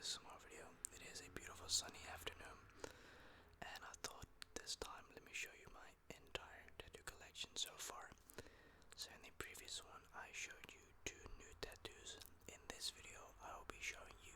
ASMR video. It is a beautiful sunny afternoon, and I thought this time let me show you my entire tattoo collection so far. So in the previous one I showed you two new tattoos. In this video I will be showing you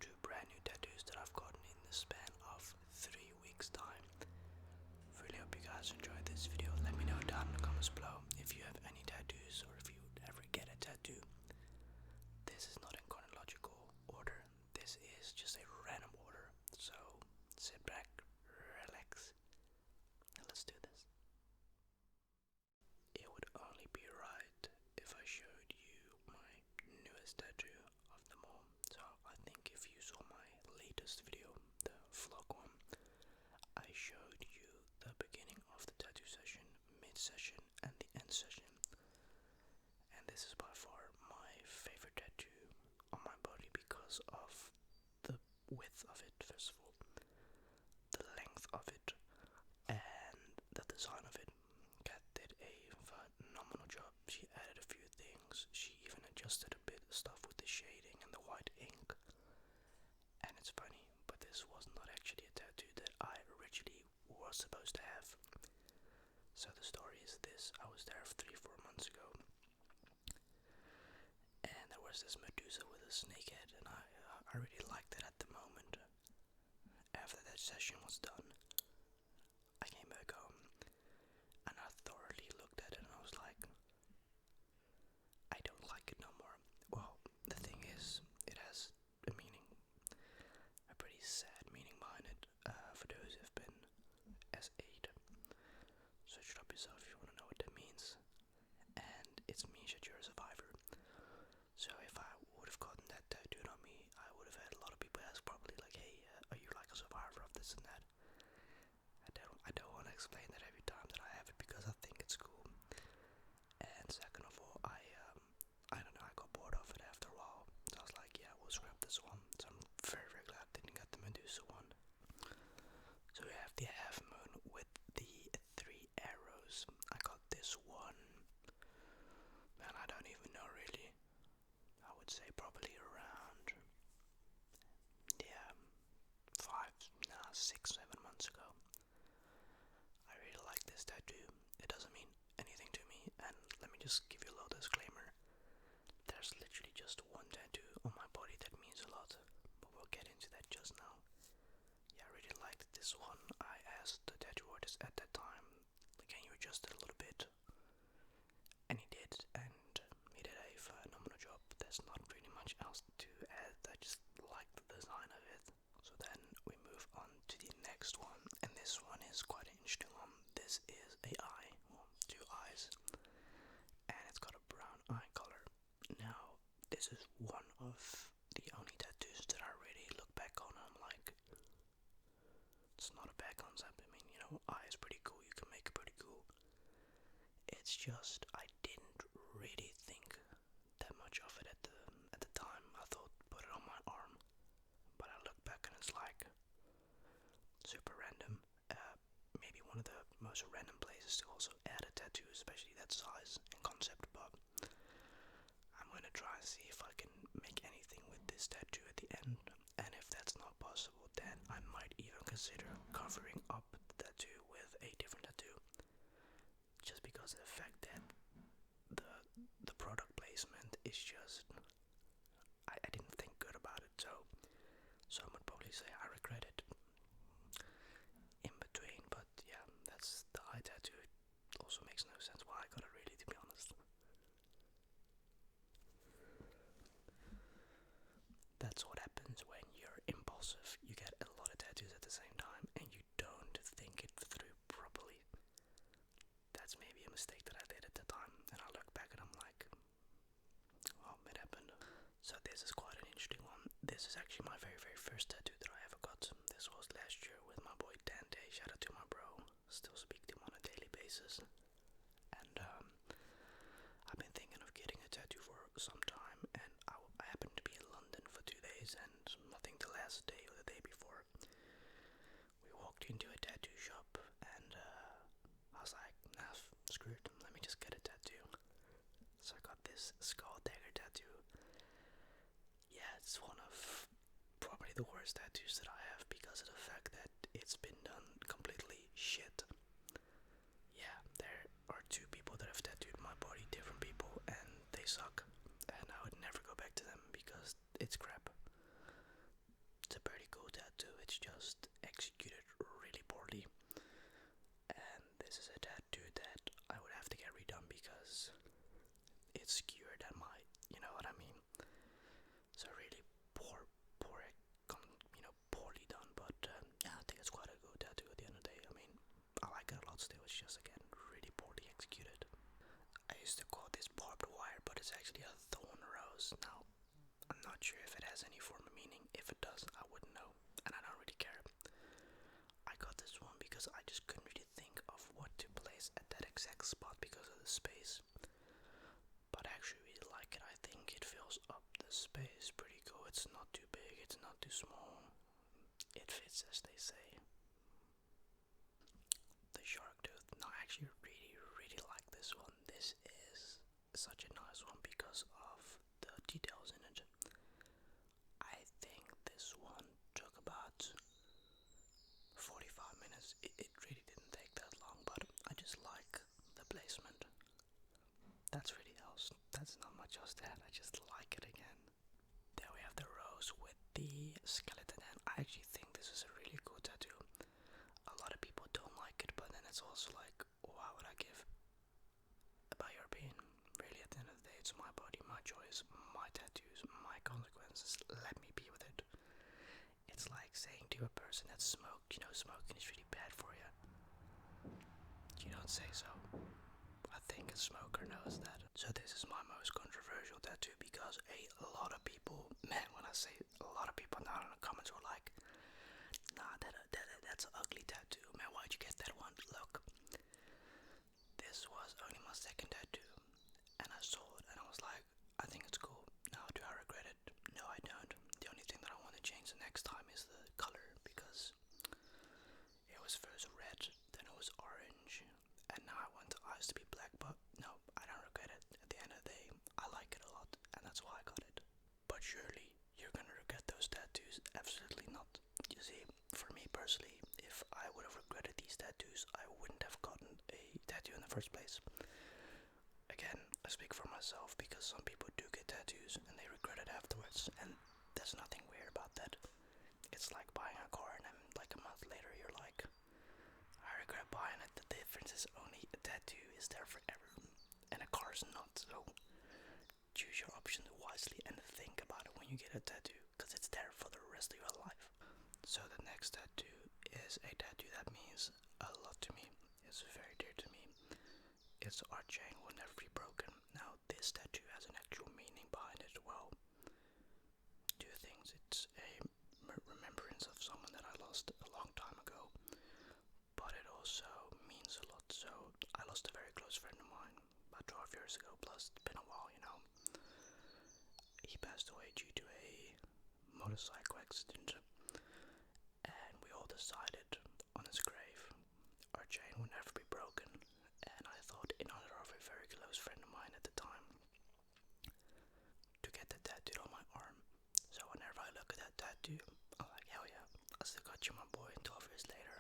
two brand new tattoos that I've gotten in the span of 3 weeks time. Really hope you guys enjoyed this video. Let me know down in the comments below if you have any tattoos or if you would ever get a tattoo. This is not in chronological order, this is just a random order. So sit back, relax, and let's do this. It would only be right if I showed you my newest tattoo of them all. So I think if you saw my latest video, the vlog one, I showed you the beginning of the tattoo session, mid-session, and the end session. And this is by far my favorite tattoo on my body because of the width of it, first of all, the length of it, and the design of it. Kat did a phenomenal job. She added a few things. She even adjusted a bit of stuff with the shading and the white ink. And it's funny, but this was not actually a tattoo that I originally was supposed to have. So the story is this: I was there 3-4 months ago, and there was this Medusa with a snake head, and I really liked it at the moment. After that session was done, I came back home and I thoroughly looked at it and I was like, I don't like it no more. Well, the thing is, it has a meaning, a pretty sad meaning behind it. For those who have been S8, search it up yourself if you want to know what that means. And it means that you're a survivor. So if I would have gotten that tattooed on me, I would have had a lot of people ask probably like, hey, are you like a survivor of this and that? I don't want to explain that every time that I have it because I think it's cool. And second of all, I don't know, I got bored of it after a while. So I was like, yeah, we'll scrap this one. So I'm very, very glad I didn't get the Medusa one. So we have the half moon with the 3 arrows. I got this one, man, I don't even know really. I would say probably around, yeah, 6-7 months ago. I really like this tattoo. It doesn't mean anything to me, and let me just give you a little disclaimer. There's literally just one tattoo on my body that means a lot, but we'll get into that just now. Yeah, I really liked this one. I asked the tattoo artist at that time, can you adjust it a little bit? And he did, and he did a phenomenal job. There's not really much else to add. I just like the design of it. So then we move on to the next one, and this one is quite an interesting one. This is a eye, well, 2 eyes, and it's got a brown eye color. Now, this is one of the only tattoos that I really look back on and I'm like, it's not a bad concept. I mean, you know, eye is pretty cool. You can make it pretty cool. It's just I didn't really think that much of it at the time. I thought put it on my arm, but I look back and it's like super random. Maybe one of the most random places to also add a tattoo, especially that size and concept. But I'm gonna try and see if I can make anything with this tattoo at the end. And if that's not possible, then I might even consider covering up the tattoo with a different tattoo. Just because of the fact that the product placement is just, I didn't think good about it, so I would probably say I regret it in between. But yeah, that's the eye tattoo. It also makes no sense why I got it really, to be honest. That's what happens when you're impulsive. You get a lot of tattoos at the same time and you don't think it through properly. That's maybe a mistake that I did at the time, and I look back and I'm like, well, it happened. So this is quite an interesting one. This is actually my very, very first tattoo that I ever got. This was last year with my boy Dante. Shout out to my bro. Still speak to him on a daily basis. And I've been thinking of getting a tattoo for some time, and I happened to be in London for 2 days, and I think the last day or the day before, we walked into a tattoo shop, and I was like, nah, screw it, let me just get a tattoo. So I got this Skull Dagger tattoo. Yeah, it's one of probably the worst tattoos that I have because of the fact that it's been done completely shit. Yeah, there are two people that have tattooed my body, different people, and they suck. And I would never go back to them because it's crap. It's a pretty cool tattoo, it's just executed really poorly. And this is a tattoo that I would have to get redone because it's skewered at my, you know what I mean. So really poor, poorly done. But yeah, I think it's quite a good tattoo at the end of the day. I mean, I like it a lot still. It's just again really poorly executed. I used to call this barbed wire, but it's actually a thorn rose. Now, I'm not sure if it has any form of meaning. If it does, I wouldn't know, and I don't really care. I got this one because I just couldn't really think of what to place at that exact spot because of the space. But I actually really like it. I think it fills up the space pretty cool. It's not too big, it's not too small. It fits, as they say. The shark tooth. No, I actually really like this one. This is such a nice one because of the details in it. I think this one took about 45 minutes. It really didn't take that long, but I just like the placement. That's really else. That's not much else to add. I just like it again. There we have the rose with the skeleton, and I actually think this is a really cool tattoo. A lot of people don't like it, but then it's also like, why would I give about your opinion? Really, at the end of the day, it's my body, my choice, my tattoos, my consequences. Let me be with it. It's like saying to a person that smoked, smoking is really bad for you. You don't say so. I think a smoker knows that. So this is my most controversial tattoo because a lot of people, man, when I say a lot of people now in the comments were like, nah, that's an ugly tattoo. Man, why'd you get that one? Look, this was only my second tattoo, and I saw it and I was like, I think it's cool. Now, do I regret it? No, I don't. The only thing that I want to change the next time is the color because it was first red, then it was orange, and now I want the eyes to be black, but no, I don't regret it. At the end of the day, I like it a lot, and that's why I got it. But surely, you're gonna regret those tattoos? Absolutely not. You see, for me personally, if I would have regretted these tattoos, I wouldn't have gotten a tattoo in the first place. Again, I speak for myself because some people do get tattoos and they regret it afterwards, and there's nothing weird about that. It's like buying a car and then like a month later you're like, I regret buying it. The difference is only a tattoo is there forever and a car's not. So choose your options wisely and think about it when you get a tattoo because it's there for the rest of your life. So the next tattoo is a tattoo that means a lot to me. It's very dear to me. It's Our Chain Will Never Be Broken. Now this tattoo has an actual meaning behind it. Well, two things. It's a remembrance of someone that I lost a long time ago, but it also means a lot. So I lost a very close friend of mine about 12 years ago, plus it's been a while, He passed away due to a motorcycle accident, and we all decided on his grave, our chain would never be broken. And I thought, in honor of a very close friend of mine at the time, to get that tattooed on my arm. So whenever I look at that tattoo, I'm like, hell yeah, I still got you, my boy. 12 years later.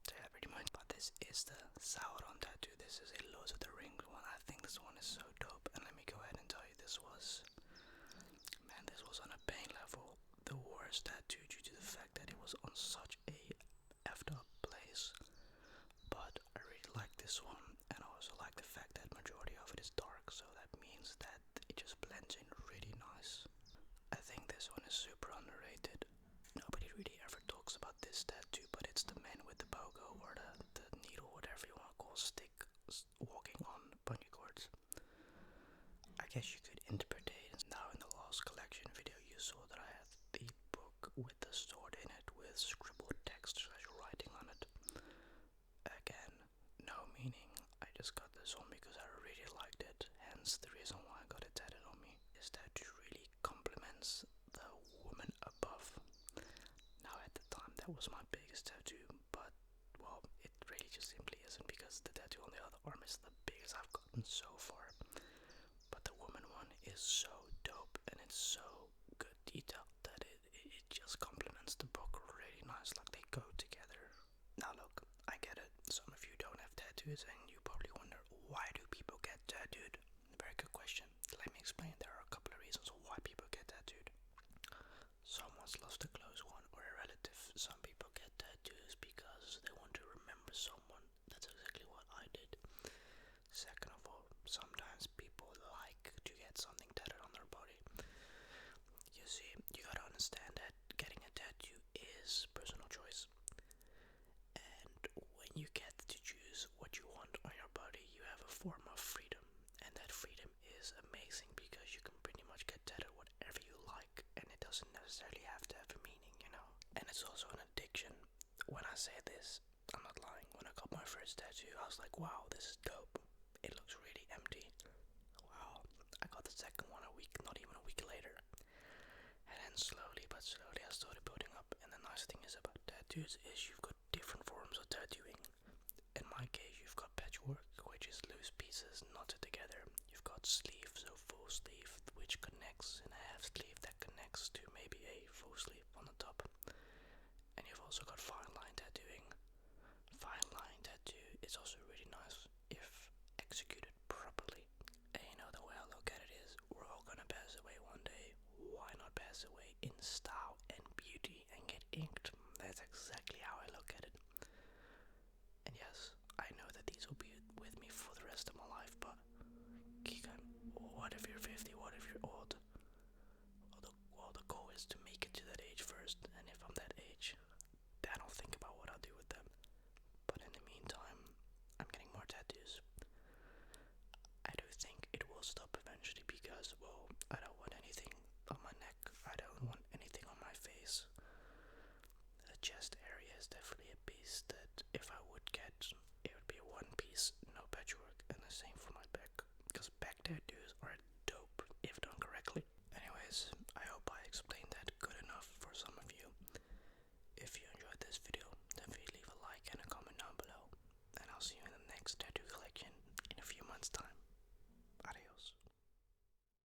So yeah, pretty much. But this is the Sauron tattoo. This is a Lord of the Rings one. I think this one is so dope. And let me go ahead and tell you, this was on a pain level the worst tattoo due to the fact that it was on such a effed up place. But I really like this one, and I also like the fact that majority of it is dark, so that means that it just blends in really nice. I think this one is super underrated. Nobody really ever talks about this tattoo, but it's the man with the pogo or the needle, whatever you want to call, stick walking on bungee cords. I guess you could interpret it. Now in the last collection video you saw that I had the book with the sword in it with scribbled text slash writing on it. Again, no meaning. I just got this one because I really liked it. Hence the reason why I got it tatted on me. This tattoo really complements the woman above. Now at the time that was my biggest tattoo, but well, it really just simply isn't because the tattoo on the other arm is the biggest I've gotten so far. But the woman one is so dope and it's so good detailed that it tattoos, and you probably wonder, why do people get tattooed? Very good question. Let me explain. There are a couple of reasons why people get tattooed. Someone's lost a close one or a relative. Some people get tattoos because they want to remember someone. That's exactly what I did. Second of all, sometimes people like to get something tattooed on their body. You see, you gotta understand that getting a tattoo is personal choice. And when you get to choose what you want on your body, you have a form of freedom. And that freedom is amazing because you can pretty much get tattooed whatever you like, and it doesn't necessarily have to have a meaning, you know? And it's also an addiction. When I say this, I'm not lying. When I got my first tattoo, I was like, wow, this is dope. It looks really empty. Wow. I got the second one not even a week later. And then slowly but slowly I started building up. And the nice thing is about tattoos is you've got different forms of tattooing. In my case, you've got patchwork, which is loose pieces knotted together. You've got sleeve, so full sleeve, which connects, and a half sleeve that connects to maybe a full sleeve on the top. And you've also got fine line tattooing. Fine line tattoo is also really nice if executed properly. And you know, the way I look at it is, we're all gonna pass away one day. Why not pass away in style and beauty and get inked? That's exactly how I look at it. And yes, I know that these will be with me for the rest of my life, but Keegan, what if you're 50? What if you're old? Well, the goal is to make it to that age first, and if I'm that age, then I'll think about what I'll do with them. But in the meantime, I'm getting more tattoos. I do think it will stop eventually because, well, I don't want anything on my neck. I don't want anything on my face. The chest